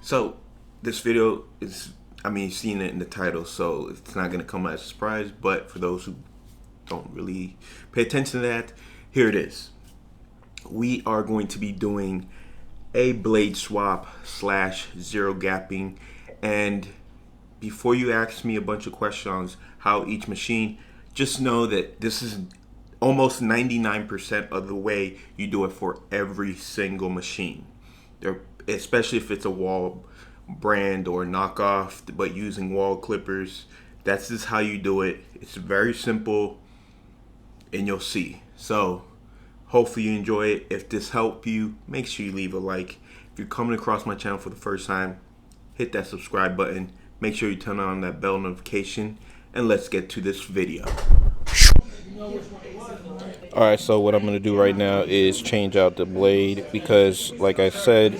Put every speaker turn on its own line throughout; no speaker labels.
So this video is, I mean, you've seen it in the title, so it's not going to come as a surprise, but for those who don't really pay attention to that, here it is. We are going to be doing a blade swap / zero gapping. And before you ask me a bunch of questions how each machine, just know that this is almost 99% of the way you do it for every single machine. Especially if it's a Wahl brand or knockoff, but using Wahl clippers. That's just how you do it. It's very simple, and you'll see. So hopefully you enjoy it. If this helped you, make sure you leave a like. If you're coming across my channel for the first time, hit that subscribe button. Make sure you turn on that bell notification, and let's get to this video. Alright, so what I'm going to do right now is change out the blade because, like I said,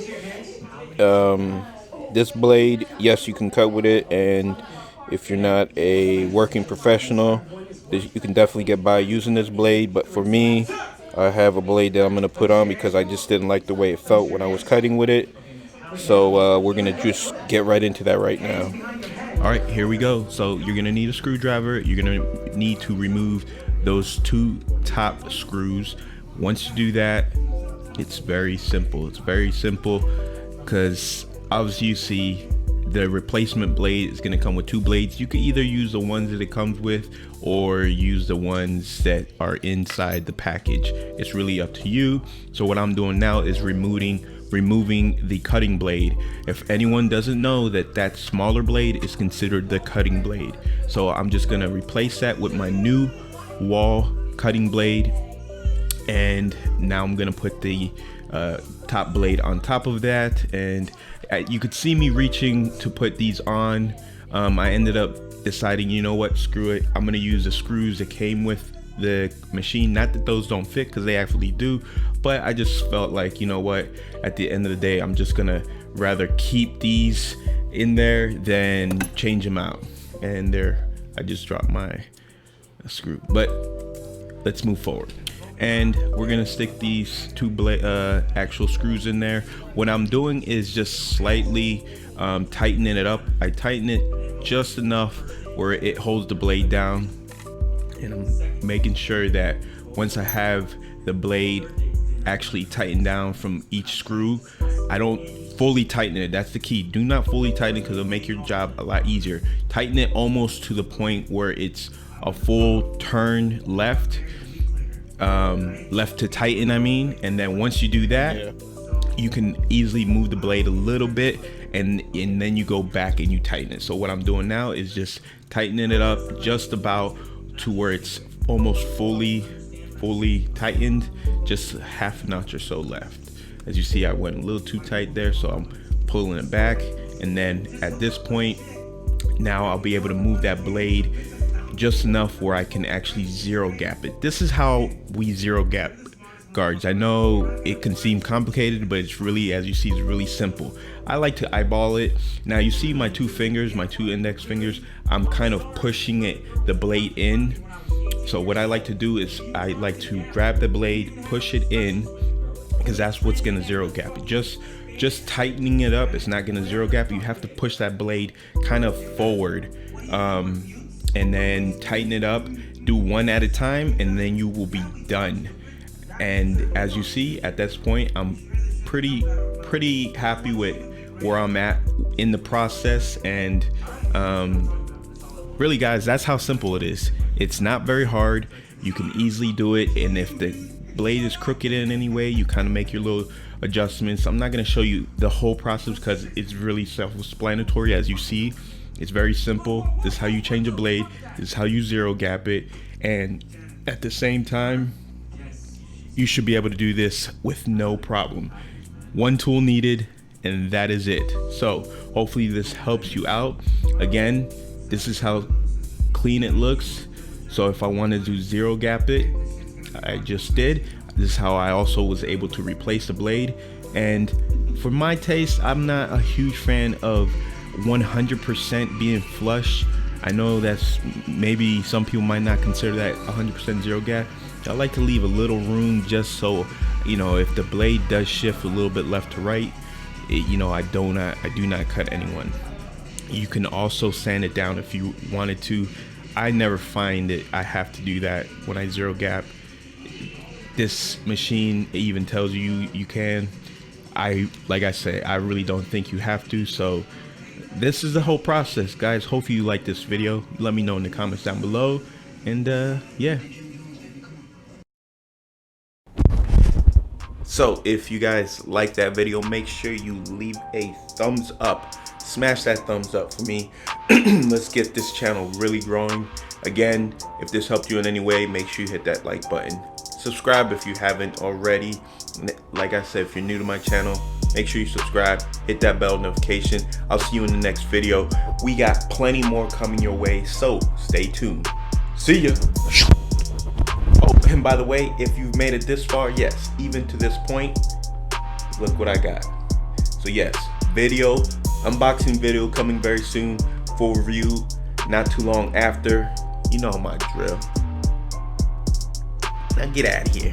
this blade, yes, you can cut with it, and if you're not a working professional, you can definitely get by using this blade. But for me, I have a blade that I'm going to put on because I just didn't like the way it felt when I was cutting with it. So we're going to just get right into that right now. Alright, here we go. So you're going to need a screwdriver. You're going to need to remove those two top screws. Once you do that, it's very simple. It's very simple because obviously you see the replacement blade is going to come with two blades. You can either use the ones that it comes with or use the ones that are inside the package. It's really up to you. So what I'm doing now is removing the cutting blade. If anyone doesn't know, that smaller blade is considered the cutting blade. So I'm just going to replace that with my new Wahl cutting blade, and now I'm gonna put the top blade on top of that. And you could see me reaching to put these on. I ended up deciding, you know what, screw it, I'm gonna use the screws that came with the machine. Not that those don't fit, because they actually do, but I just felt like, you know what, at the end of the day, I'm just gonna rather keep these in there than change them out. And there, I just dropped my screw, but let's move forward. And we're gonna stick these two actual screws in there. What I'm doing is just slightly tightening it up. I tighten it just enough where it holds the blade down, and I'm making sure that once I have the blade actually tightened down from each screw, I don't fully tighten it. That's the key. Do not fully tighten it because it'll make your job a lot easier. Tighten it almost to the point where it's a full turn left to tighten, I mean. And then once you do that, you can easily move the blade a little bit, and then you go back and you tighten it. So what I'm doing now is just tightening it up just about to where it's almost fully tightened, just half a notch or so left. As you see, I went a little too tight there, so I'm pulling it back. And then at this point, now I'll be able to move that blade just enough where I can actually zero gap it. This is how we zero gap guards. I know it can seem complicated, but it's really, as you see, it's really simple. I like to eyeball it. Now you see my two fingers, my two index fingers, I'm kind of pushing the blade in. So what I like to do is I like to grab the blade, push it in, because that's what's gonna zero gap it. Just tightening it up, it's not gonna zero gap. You have to push that blade kind of forward, and then tighten it up. Do one at a time, and then you will be done. And as you see, at this point, I'm pretty happy with where I'm at in the process. And really, guys, that's how simple it is. It's not very hard. You can easily do it. And if the blade is crooked in any way, you kind of make your little adjustments. I'm not going to show you the whole process because it's really self-explanatory. As you see, it's very simple. This is how you change a blade. This is how you zero gap it. And at the same time, you should be able to do this with no problem. One tool needed, and that is it. So hopefully this helps you out. Again, this is how clean it looks. So if I wanted to zero gap it, I just did. This is how I also was able to replace the blade. And for my taste, I'm not a huge fan of 100% being flush. I know that's maybe some people might not consider that 100% zero gap. I like to leave a little room just so, you know, if the blade does shift a little bit left to right, you know, I do not cut anyone. You can also sand it down if you wanted to. I never find that I have to do that when I zero gap. This machine even tells you you can. Like I say, I really don't think you have to. So this is the whole process, guys. Hopefully you like this video. Let me know in the comments down below. And yeah. So if you guys like that video, make sure you leave a thumbs up. Smash that thumbs up for me. Let's get this channel really growing. Again, if this helped you in any way, make sure you hit that like button. Subscribe if you haven't already. Like I said, if you're new to my channel, make sure you subscribe, hit that bell notification. I'll see you in the next video. We got plenty more coming your way, so stay tuned. See ya. Oh, and by the way, if you've made it this far, yes, even to this point, look what I got. So yes, unboxing video coming very soon, full review not too long after. You know my drill. Now get out of here.